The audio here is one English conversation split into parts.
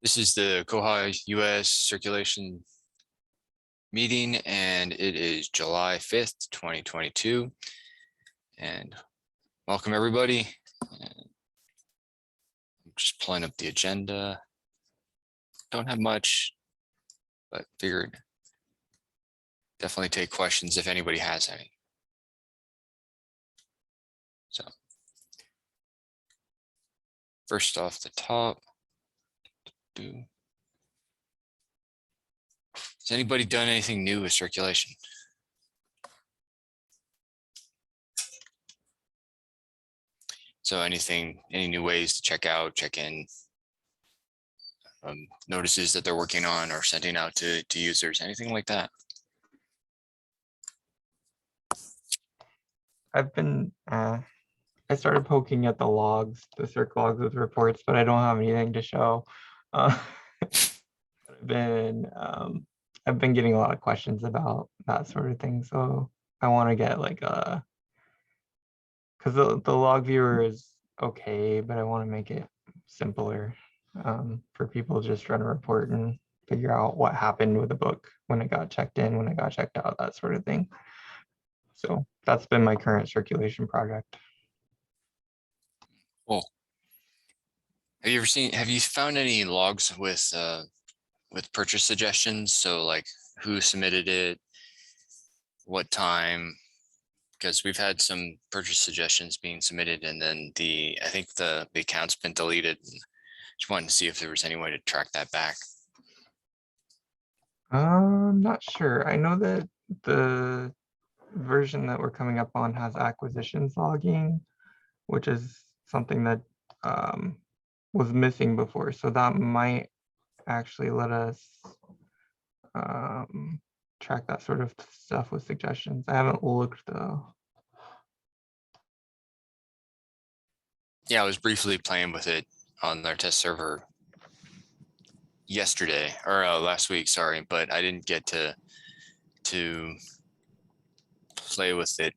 This is the koha-US circulation meeting, and it is July 5th, 2022. And welcome everybody. And I'm just pulling up the agenda. Don't have much, but figured definitely take questions if anybody has any. So first off the top, has anybody done anything new with circulation? So any new ways to check out, check in, notices that they're working on or sending out to users, anything like that? I started poking at the logs, the circ logs with reports, but I don't have anything to show. I've been getting a lot of questions about that sort of thing, so I want to get like because the log viewer is okay, but I want to make it simpler for people to just run a report and figure out what happened with the book when it got checked in, when it got checked out, that sort of thing. So that's been my current circulation project. Cool. Have you found any logs with purchase suggestions? So like who submitted it, what time? Because we've had some purchase suggestions being submitted, and then I think the account's been deleted. Just wanted to see if there was any way to track that back. I'm not sure. I know that the version that we're coming up on has acquisitions logging, which is something that was missing before. So that might actually let us track that sort of stuff with suggestions. I haven't looked though. Yeah, I was briefly playing with it on their test server yesterday or last week, sorry, but I didn't get to play with it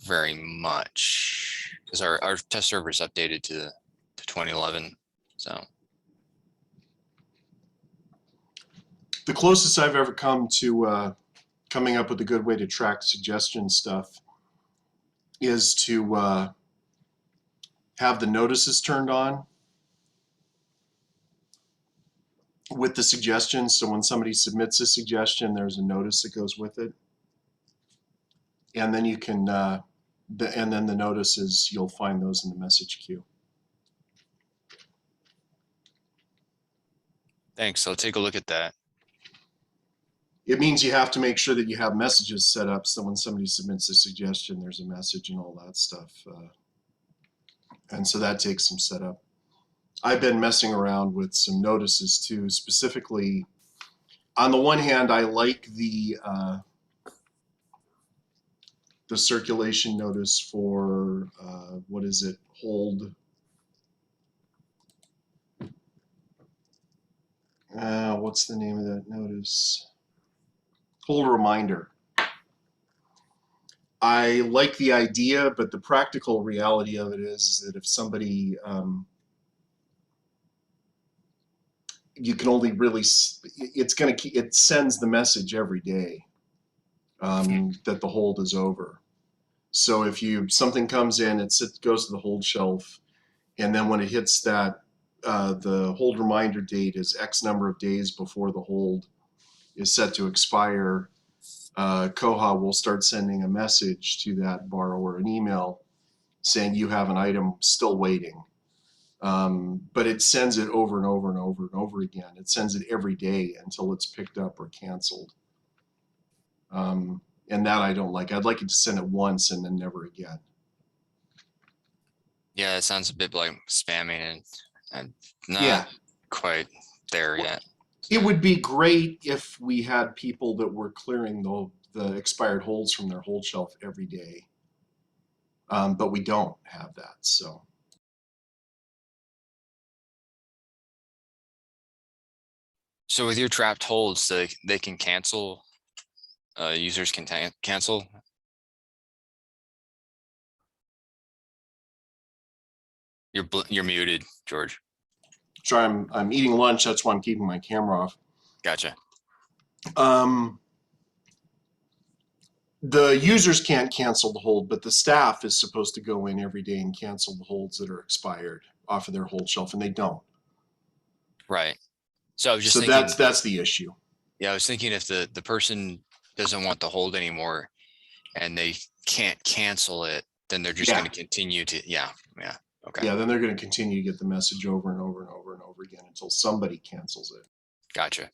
very much because our test server is updated to 2011. So the closest I've ever come to coming up with a good way to track suggestion stuff is to have the notices turned on with the suggestions. So when somebody submits a suggestion, there's a notice that goes with it. And then you can, and then the notices, you'll find those in the message queue. thanks. I'll take a look at that. It means you have to make sure that you have messages set up so when somebody submits a suggestion, there's a message and all that stuff. And so that takes some setup. I've been messing around with some notices too, specifically. On the one hand, I like the circulation notice for, what is it, hold. What's the name of that notice? Hold reminder. I like the idea, but the practical reality of it is that if somebody, you can only really, it sends the message every day that the hold is over. So if something comes in, it goes to the hold shelf, and then when it hits that, the hold reminder date is X number of days before the hold is set to expire. Koha will start sending a message to that borrower, an email saying you have an item still waiting. But it sends it over and over and over and over again. It sends it every day until it's picked up or canceled. And that I don't like. I'd like it to send it once and then never again. Yeah, it sounds a bit like spamming and not quite there yet. It would be great if we had people that were clearing the expired holds from their hold shelf every day. But we don't have that, so. So with your trapped holds, they can cancel, users can cancel. You're muted, George. Sorry, I'm eating lunch. That's why I'm keeping my camera off. Gotcha. The users can't cancel the hold, but the staff is supposed to go in every day and cancel the holds that are expired off of their hold shelf, and they don't. Right. So I was just So thinking, that's the issue. yeah, I was thinking if the person doesn't want the hold anymore and they can't cancel it, then they're just Yeah. going to continue to, yeah. Okay. Yeah, then they're going to continue to get the message over and over and over and over again until somebody cancels it. Gotcha.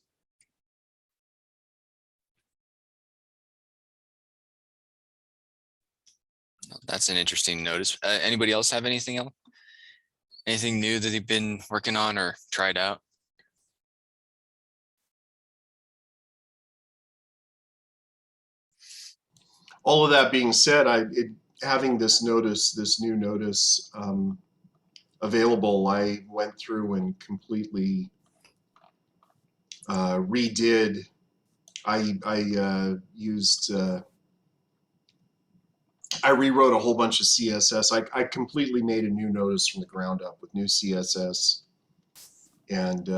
That's an interesting notice. Anybody else have anything else? Anything new that they've been working on or tried out? All of that being said, having this new notice available, I went through and completely redid. I rewrote a whole bunch of CSS. I completely made a new notice from the ground up with new CSS and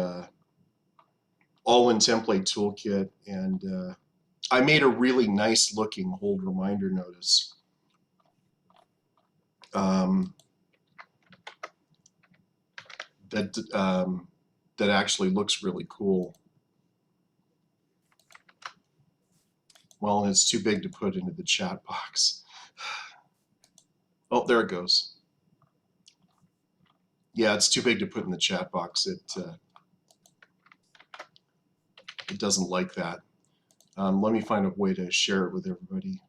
all in template toolkit. And I made a really nice looking hold reminder notice. That actually looks really cool. Well, and it's too big to put into the chat box. Oh, there it goes. Yeah, it's too big to put in the chat box. It doesn't like that. Let me find a way to share it with everybody.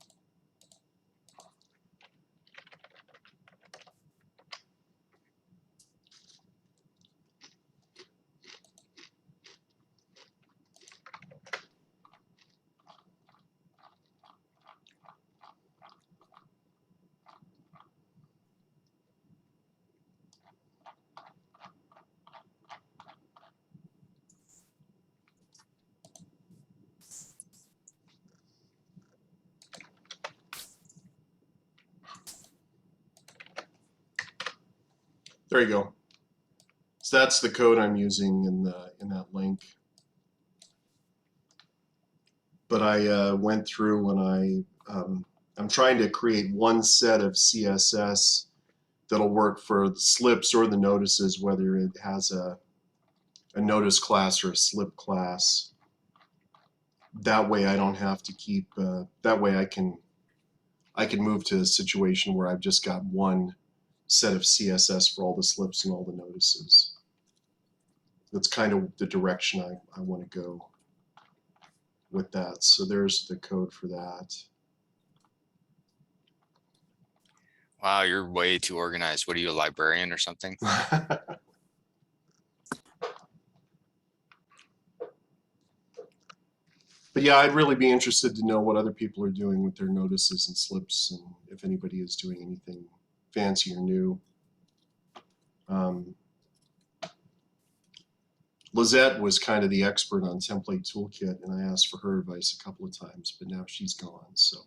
There you go. So that's the code I'm using in that link. But I went through and I'm trying to create one set of CSS that'll work for the slips or the notices, whether it has a notice class or a slip class. That way I don't have to keep. That way I can move to a situation where I've just got one set of CSS for all the slips and all the notices. That's kind of the direction I want to go with that. So there's the code for that. Wow, you're way too organized. What are you, a librarian or something? But yeah, I'd really be interested to know what other people are doing with their notices and slips, and if anybody is doing anything fancy or new. Lizette was kind of the expert on template toolkit, and I asked for her advice a couple of times, but now she's gone. So,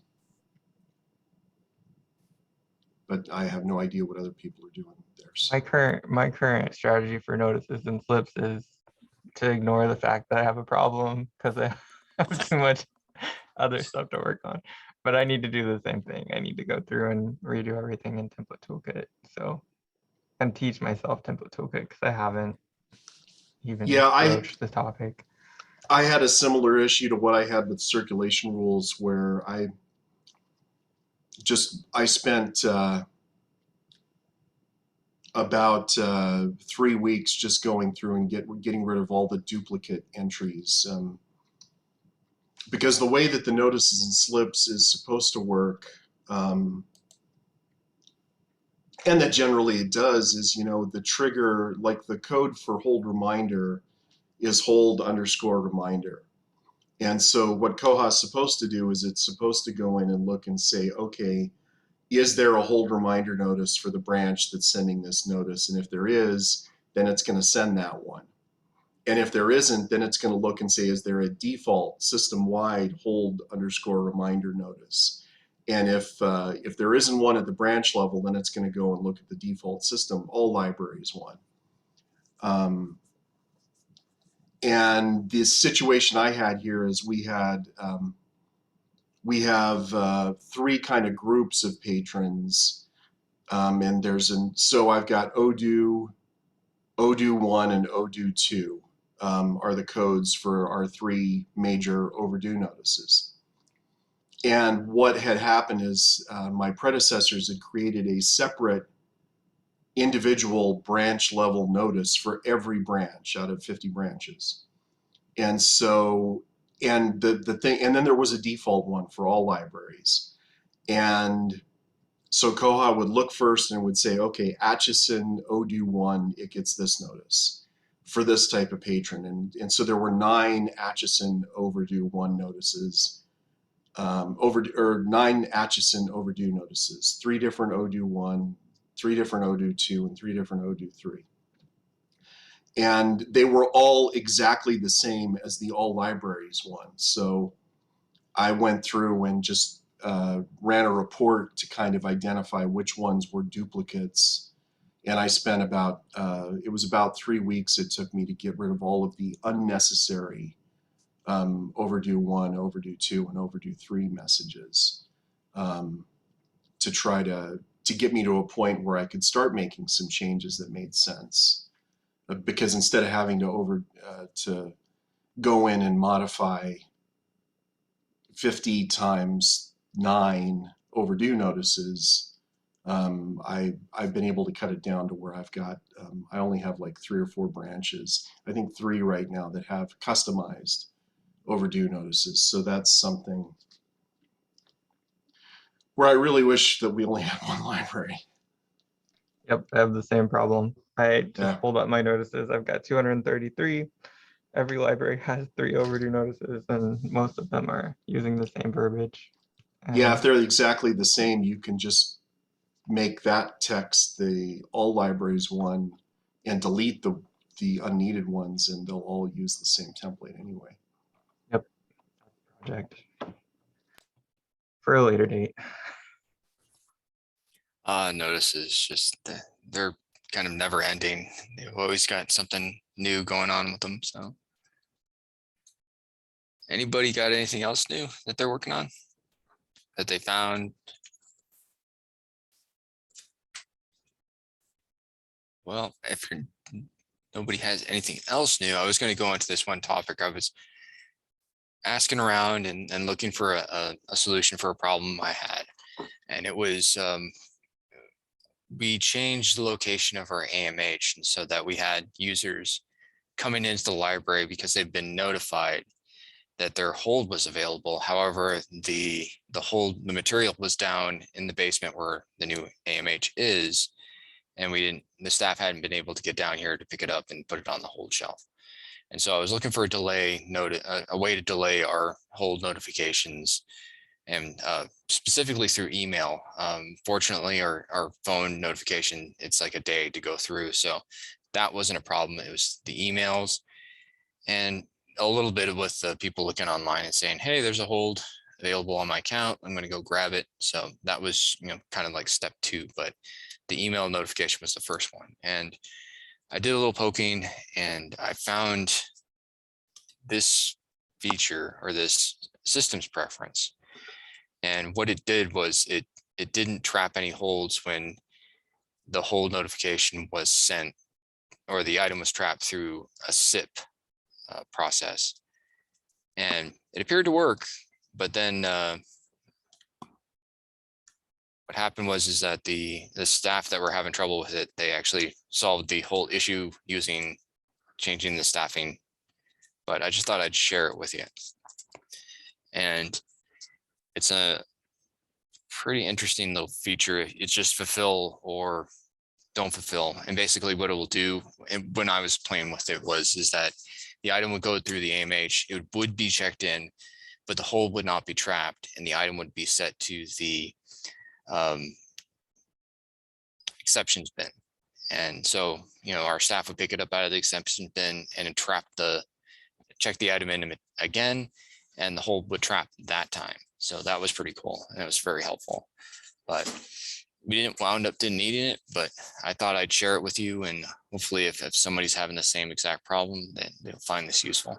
but I have no idea what other people are doing with theirs. My current strategy for notices and slips is to ignore the fact that I have a problem because I have too much other stuff to work on. But I need to do the same thing. I need to go through and redo everything in Template Toolkit. So, and teach myself Template Toolkit because I haven't even broached the topic. I had a similar issue to what I had with circulation rules, where I spent about 3 weeks just going through and getting rid of all the duplicate entries. Because the way that the notices and slips is supposed to work, and that generally it does, is, you know, the trigger, like the code for hold reminder is hold_reminder. And so what Koha is supposed to do is it's supposed to go in and look and say, okay, is there a hold reminder notice for the branch that's sending this notice? And if there is, then it's going to send that one. And if there isn't, then it's going to look and say, is there a default system-wide hold_reminder notice? And if there isn't one at the branch level, then it's going to go and look at the default system, all libraries one. And the situation I had here is we have three kind of groups of patrons, and so I've got Odoo, Odoo 1, and Odoo 2 are the codes for our three major overdue notices. And what had happened is my predecessors had created a separate individual branch level notice for every branch out of 50 branches. And so, and the thing, and then there was a default one for all libraries. And so Koha would look first and would say, okay, Atchison Odoo 1, it gets this notice for this type of patron. And so there were 9 Atchison Overdue 1 notices, 9 Atchison Overdue notices, 3 different Odoo 1, 3 different Odoo 2, and 3 different Odoo 3. And they were all exactly the same as the all libraries one. So I went through and just ran a report to kind of identify which ones were duplicates. And I spent about, it was about 3 weeks it took me to get rid of all of the unnecessary overdue 1, overdue 2, and overdue 3 messages to try to get me to a point where I could start making some changes that made sense. Because instead of having to go in and modify 50 times 9 overdue notices, I've been able to cut it down to where I've got, I only have like 3 or 4 branches, I think 3 right now, that have customized overdue notices. So that's something where I really wish that we only had one library. Yep, I have the same problem. I just Yeah. pulled up my notices. I've got 233. Every library has 3 overdue notices, and most of them are using the same verbiage. Yeah, if they're exactly the same, you can just make that text the all libraries one and delete the unneeded ones, and they'll all use the same template anyway. Yep, project for a later date. Notices, just they're kind of never ending. They've always got something new going on with them. So anybody got anything else new that they're working on that they found? Well, if nobody has anything else new, I was going to go into this one topic. I was asking around and looking for a solution for a problem I had. And it was, we changed the location of our AMH, and so that we had users coming into the library because they've been notified that their hold was available. However, the material was down in the basement where the new AMH is, and the staff hadn't been able to get down here to pick it up and put it on the hold shelf. And so I was looking for a way to delay our hold notifications, and specifically through email. Fortunately, our phone notification, it's like a day to go through. So that wasn't a problem. It was the emails and a little bit with the people looking online and saying, hey, there's a hold available on my account. I'm going to go grab it. So that was, kind of like step 2, but the email notification was the first one. And I did a little poking and I found this feature, or this systems preference. And what it did was it didn't trap any holds when the hold notification was sent, or the item was trapped through a SIP process. And it appeared to work, but then what happened was that the staff that were having trouble with it, they actually solved the whole issue using changing the staffing. But I just thought I'd share it with you. And it's a pretty interesting little feature. It's just fulfill or don't fulfill. And basically what it will do, and when I was playing with it, is that the item would go through the AMH, it would be checked in, but the hold would not be trapped, and the item would be set to the exceptions bin. And so, our staff would pick it up out of the exceptions bin and check the item in again, and the hold would trap that time. So that was pretty cool, and it was very helpful. But we didn't wound up didn't needing it, but I thought I'd share it with you, and hopefully if somebody's having the same exact problem, then they'll find this useful.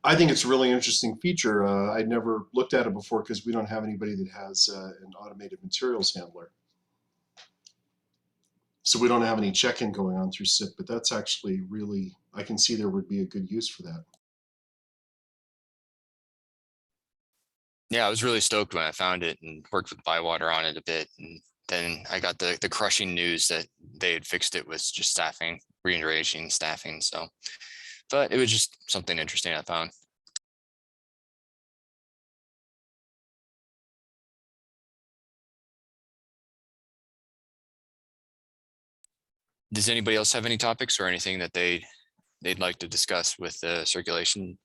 I think it's a really interesting feature. I'd never looked at it before because we don't have anybody that has an automated materials handler. So we don't have any check-in going on through SIP, but that's actually really, I can see there would be a good use for that. Yeah, I was really stoked when I found it and worked with Bywater on it a bit. And then I got the crushing news that they had fixed it with just staffing, rearranging staffing. So, but it was just something interesting I found. Does anybody else have any topics or anything that they'd like to discuss with the circulation?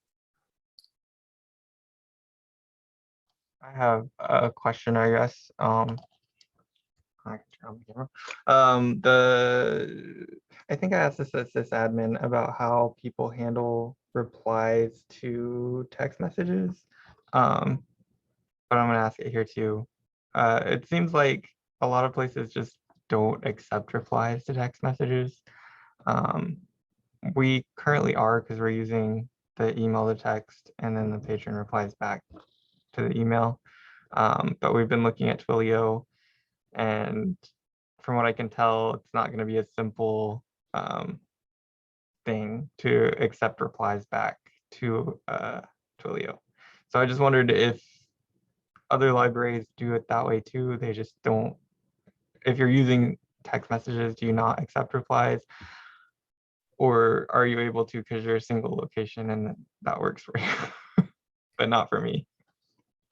I have a question, I guess. I can turn on the camera. I think I asked this as sysadmin about how people handle replies to text messages. But I'm gonna ask it here too. It seems like a lot of places just don't accept replies to text messages. We currently are, because we're using the email to text and then the patron replies back to the email. But we've been looking at Twilio, and from what I can tell, it's not going to be a simple thing to accept replies back to Twilio. So I just wondered if other libraries do it that way too. They just don't. If you're using text messages, do you not accept replies? Or are you able to because you're a single location and that works for you, but not for me?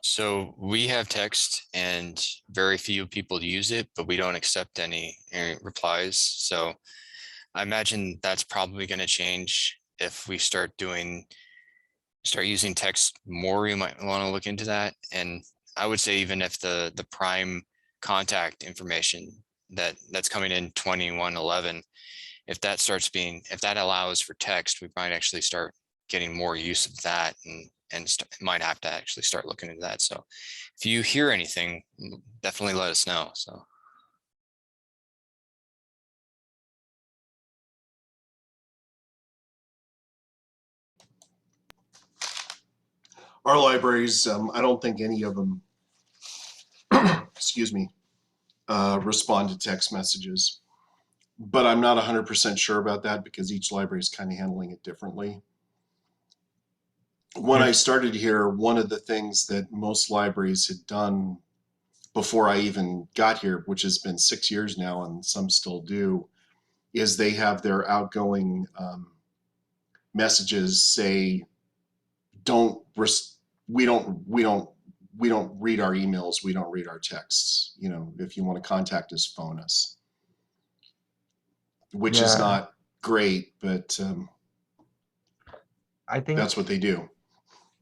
So we have text and very few people use it, but we don't accept any replies. So I imagine that's probably going to change if we start using text more. You might want to look into that. And I would say even if the prime contact information that's coming in 2111, if that allows for text, we might actually start getting more use of that, and might have to actually start looking into that. So if you hear anything, definitely let us know. So. Our libraries, I don't think any of them, excuse me, respond to text messages. But I'm not 100% sure about that because each library is kind of handling it differently. When I started here, one of the things that most libraries had done before I even got here, which has been 6 years now and some still do, is they have their outgoing messages say, we don't read our emails, we don't read our texts. You know, if you want to contact us, phone us. Which is not great, but I think that's what they do.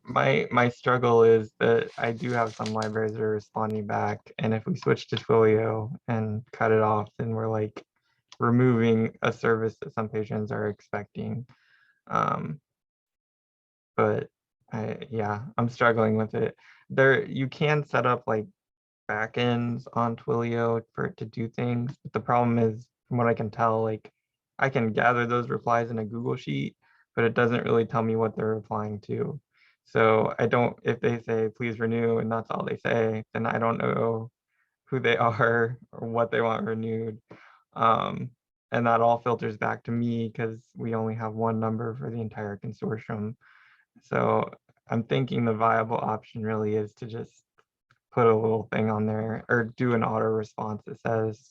My struggle is that I do have some libraries that are responding back, and if we switch to Twilio and cut it off, then we're like removing a service that some patrons are expecting. But I'm struggling with it. You can set up like backends on Twilio for it to do things, but the problem is, from what I can tell, like I can gather those replies in a Google Sheet, but it doesn't really tell me what they're replying to. So I don't, if they say please renew and that's all they say, then I don't know who they are or what they want renewed. And that all filters back to me because we only have one number for the entire consortium. So I'm thinking the viable option really is to just put a little thing on there or do an auto response that says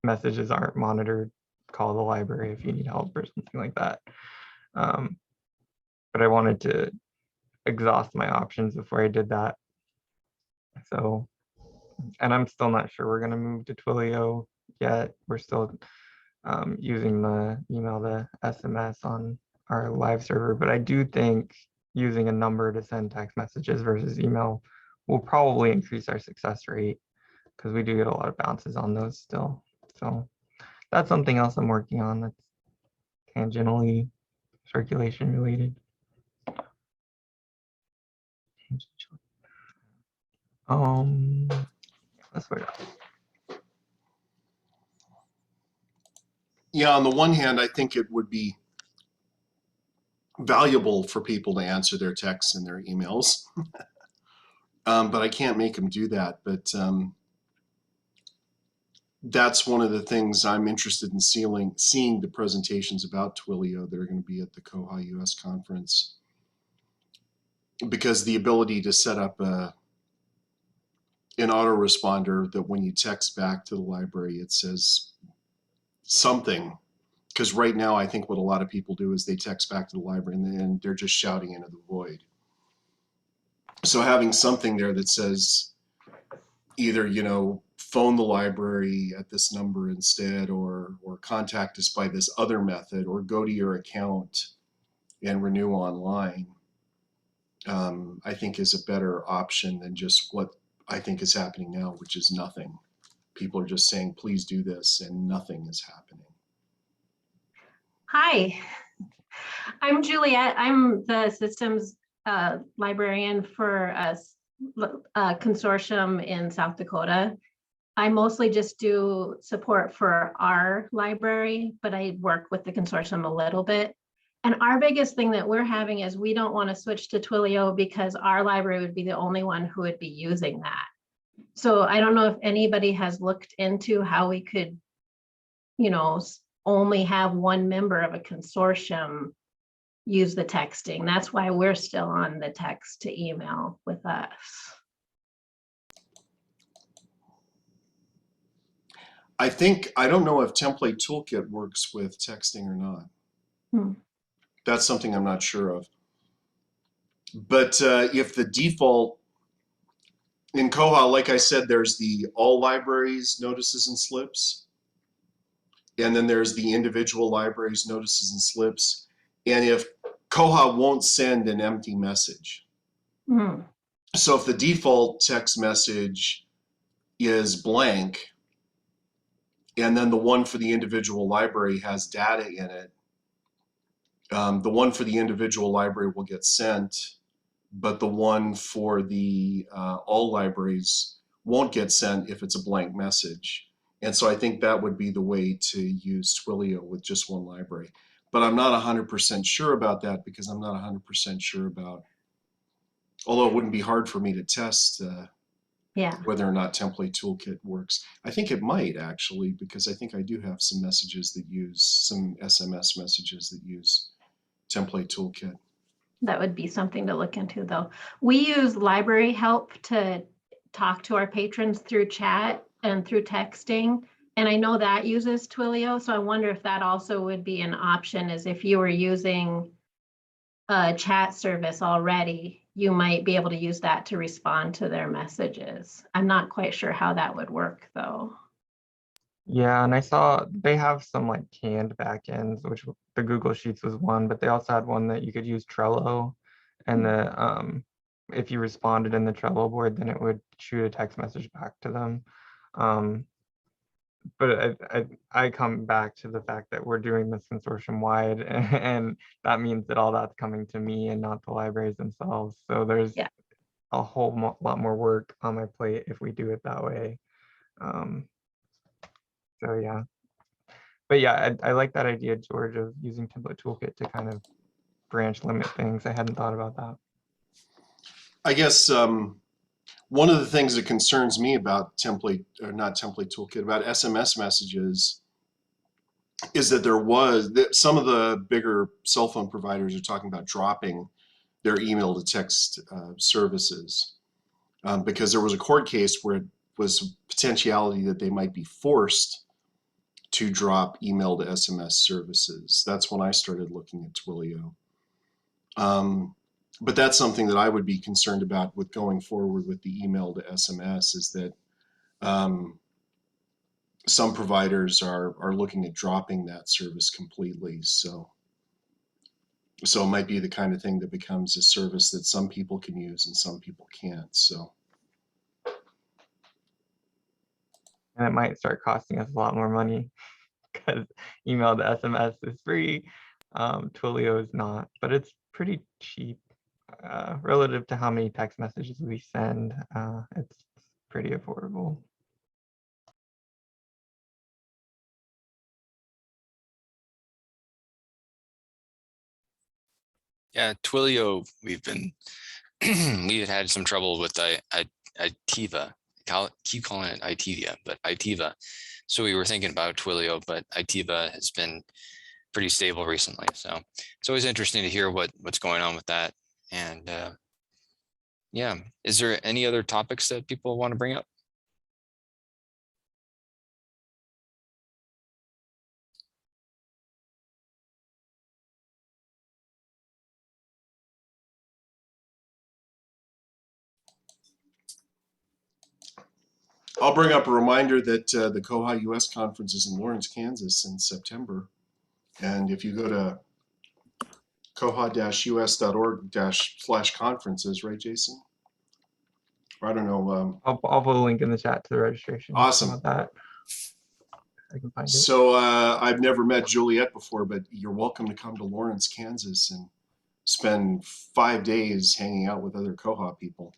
messages aren't monitored, call the library if you need help or something like that. But I wanted to exhaust my options before I did that. So, and I'm still not sure we're going to move to Twilio yet. We're still using the email to SMS on our live server, but I do think using a number to send text messages versus email will probably increase our success rate because we do get a lot of bounces on those still. So that's something else I'm working on that's tangentially circulation related. That's what. Yeah, on the one hand, I think it would be valuable for people to answer their texts and their emails, but I can't make them do that. But that's one of the things I'm interested in seeing the presentations about Twilio that are going to be at the koha-US conference, because the ability to set up an autoresponder that when you text back to the library, it says something. Because right now, I think what a lot of people do is they text back to the library and then they're just shouting into the void. So having something there that says either, phone the library at this number instead, or contact us by this other method, or go to your account and renew online, I think is a better option than just what I think is happening now, which is nothing. People are just saying, please do this, and nothing is happening. Hi, I'm Juliet. I'm the systems librarian for a consortium in South Dakota. I mostly just do support for our library, but I work with the consortium a little bit. And our biggest thing that we're having is we don't want to switch to Twilio because our library would be the only one who would be using that. So I don't know if anybody has looked into how we could, only have one member of a consortium use the texting. That's why we're still on the text to email with us. I don't know if Template Toolkit works with texting or not. That's something I'm not sure of. But if the default in Koha, like I said, there's the all libraries notices and slips. And then there's the individual libraries notices and slips. And if Koha won't send an empty message. So if the default text message is blank, and then the one for the individual library has data in it, the one for the individual library will get sent, but the one for the all libraries won't get sent if it's a blank message. And so I think that would be the way to use Twilio with just one library. But I'm not 100% sure about that, because I'm not 100% sure about, although it wouldn't be hard for me to test whether or not Template Toolkit works. I think it might, actually, because I think I do have some messages that use, some SMS messages that use Template Toolkit. That would be something to look into, though. We use library help to talk to our patrons through chat and through texting. And I know that uses Twilio. So I wonder if that also would be an option, is if you were using a chat service already, you might be able to use that to respond to their messages. I'm not quite sure how that would work, though. Yeah, and I saw they have some like canned backends, which the Google Sheets was one, but they also had one that you could use Trello, and if you responded in the Trello board, then it would shoot a text message back to them. But I come back to the fact that we're doing this consortium wide, and that means that all that's coming to me and not the libraries themselves. So there's a whole lot more work on my plate if we do it that way. So yeah, but yeah, I like that idea, George, of using Template Toolkit to kind of branch limit things. I hadn't thought about that. I guess one of the things that concerns me about Template, or not Template Toolkit, about SMS messages is that some of the bigger cell phone providers are talking about dropping their email to text services, because there was a court case where it was potentiality that they might be forced to drop email to SMS services. That's when I started looking at Twilio. But that's something that I would be concerned about with going forward with the email to SMS, is that some providers are looking at dropping that service completely. So it might be the kind of thing that becomes a service that some people can use and some people can't. So. And it might start costing us a lot more money, because email to SMS is free. Twilio is not, but it's pretty cheap. relative to how many text messages we send, it's pretty affordable. Yeah, Twilio, we've been we've had some trouble with Itiva. Keep calling it Itivia, but Itiva. So we were thinking about Twilio, but Itiva has been pretty stable recently. So it's always interesting to hear what's going on with that. And yeah, is there any other topics that people want to bring up? I'll bring up a reminder that the koha-US conference is in Lawrence, Kansas in September. And if you go to koha-us.org/conferences, right, Jason? Or I don't know. I'll put a link in the chat to the registration. Awesome. About that. I can find it. So I've never met Juliet before, but you're welcome to come to Lawrence, Kansas and spend 5 days hanging out with other koha people.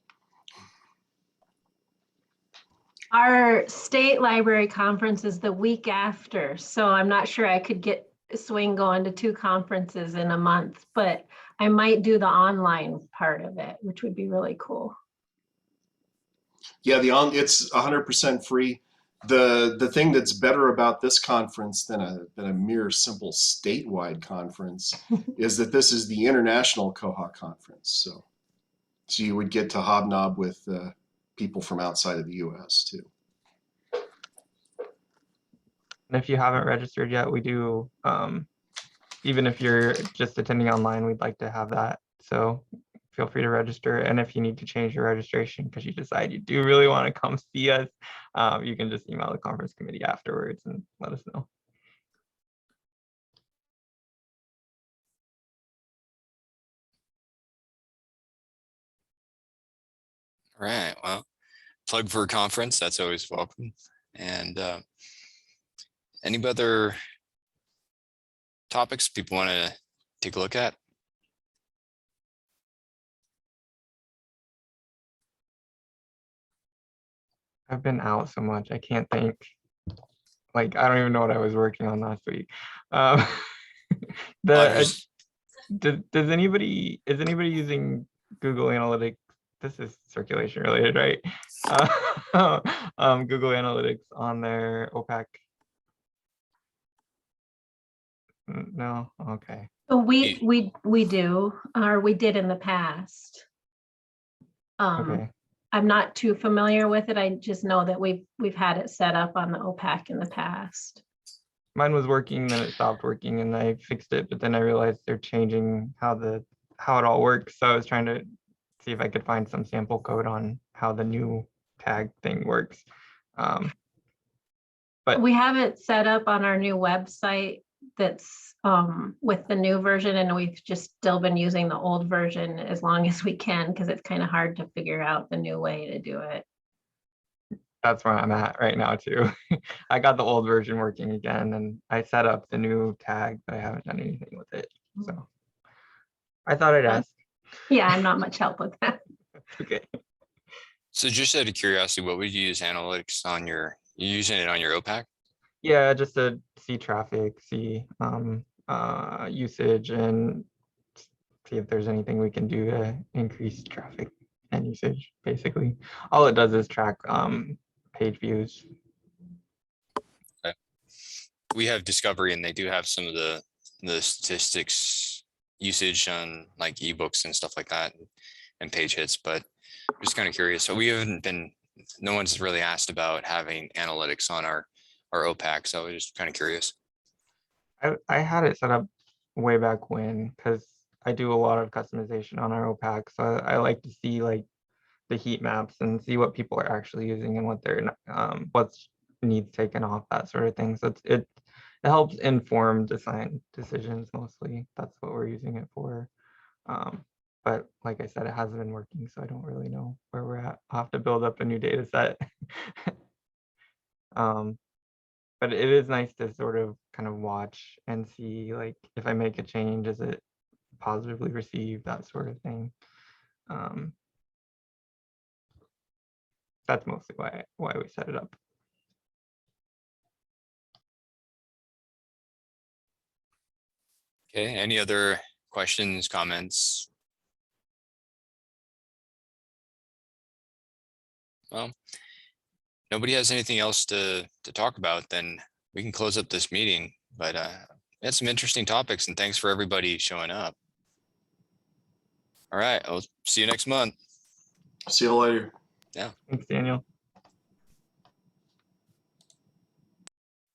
Our state library conference is the week after, so I'm not sure I could swing going to 2 conferences in a month, but I might do the online part of it, which would be really cool. Yeah, it's 100% free. The thing that's better about this conference than a mere simple statewide conference is that this is the international koha conference. So you would get to hobnob with people from outside of the US too. And if you haven't registered yet, we do, even if you're just attending online, we'd like to have that. So feel free to register. And if you need to change your registration because you decide you do really want to come see us, you can just email the conference committee afterwards and let us know. All right, well, plug for a conference, that's always welcome. And any other topics people want to take a look at? I've been out so much, I can't think. Like, I don't even know what I was working on last week. Is anybody using Google Analytics? This is circulation related, right? Google Analytics on their OPAC. No, okay. So we do, or we did in the past. Okay. I'm not too familiar with it. I just know that we've had it set up on the OPAC in the past. Mine was working, then it stopped working, and I fixed it. But then I realized they're changing how it all works. So I was trying to see if I could find some sample code on how the new tag thing works. But we have it set up on our new website that's with the new version, and we've just still been using the old version as long as we can because it's kind of hard to figure out the new way to do it. That's where I'm at right now too. I got the old version working again, and I set up the new tag, but I haven't done anything with it. So I thought I'd ask. Yeah, I'm not much help with that. Okay. So just out of curiosity, what would you use analytics on you're using it on your OPAC? Yeah, just to see traffic, see usage, and see if there's anything we can do to increase traffic and usage. Basically, all it does is track page views. Okay. We have Discovery, and they do have some of the statistics usage on like ebooks and stuff like that, and page hits. But I'm just kind of curious. So we haven't been. No one's really asked about having analytics on our OPAC, so I was just kind of curious. I had it set up way back when, because I do a lot of customization on our OPAC, so I like to see like the heat maps and see what people are actually using and what they're what's needs taken off, that sort of thing. So it helps inform design decisions mostly. That's what we're using it for. But like I said, it hasn't been working, so I don't really know where we're at. I'll have to build up a new data set. But it is nice to sort of kind of watch and see, like, if I make a change, is it positively received, that sort of thing. That's mostly why we set it up. Okay, any other questions, comments? Well, nobody has anything else to talk about, then we can close up this meeting. But we had some interesting topics, and thanks for everybody showing up. All right, I'll see you next month. See you later. Thanks, Daniel.